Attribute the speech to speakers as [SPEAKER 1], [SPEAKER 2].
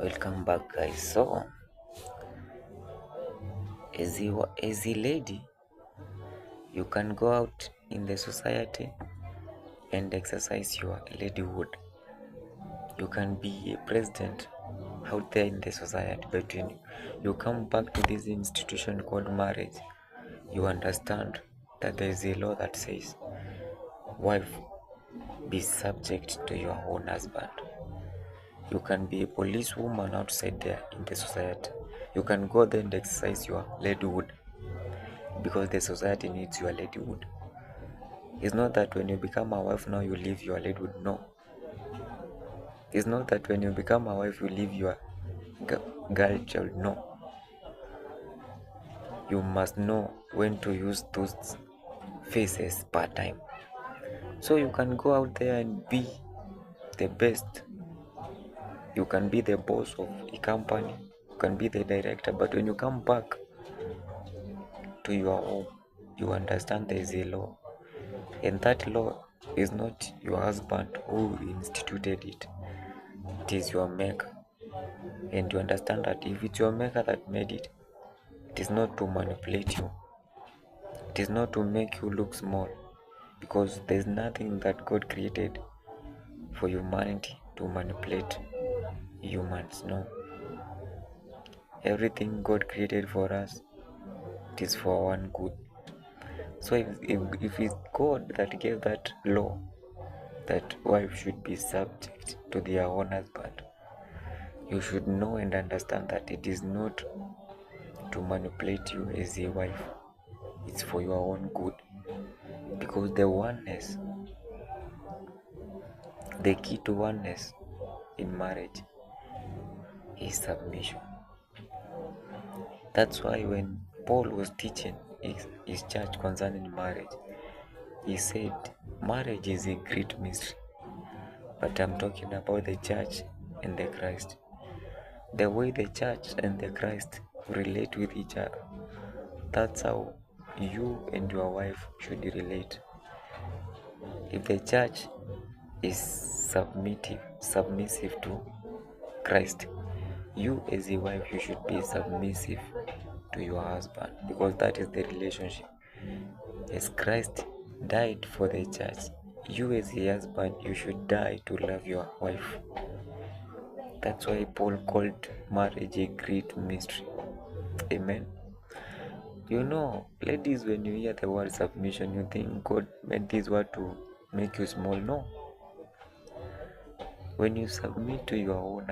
[SPEAKER 1] Welcome back, guys. So, as a lady, you can go out in the society and exercise your ladyhood. You can be a president out there in the society, but when you come back to this institution called marriage, you understand that there is a law that says, wife, be subject to your own husband. You can be a policewoman outside there in the society. You can go there and exercise your ladyhood because the society needs your ladyhood. It's not that when you become a wife now you leave your ladyhood. No. It's not that when you become a wife you leave your girl child. No. You must know when to use those phases per time. So you can go out there and be the best. You can be the boss of a company. You can be the director. But when you come back to your home, you understand there is a law. And that law is not your husband who instituted it. It is your maker. And you understand that if it's your maker that made it, it is not to manipulate you. It is not to make you look small. Because there's nothing that God created for humanity to manipulate humans. No. Everything God created for us, it is for one good. So if it's God that gave that law, that wife should be subject to their own husband, you should know and understand that it is not to manipulate you as a wife. It's for your own good. Because the key to oneness in marriage is submission. That's why when Paul was teaching his church concerning marriage, he said, marriage is a great mystery. But I'm talking about the church and the Christ. The way the church and the Christ relate with each other, that's how you and your wife should relate. If the church is submissive to Christ, you as a wife, you should be submissive to your husband, because that is the relationship. As Christ died for the church, you as a husband, you should die to love your wife. That's why Paul called marriage a great mystery. Amen. You know, ladies, when you hear the word submission, you think God made this word to make you small. No. When you submit to your own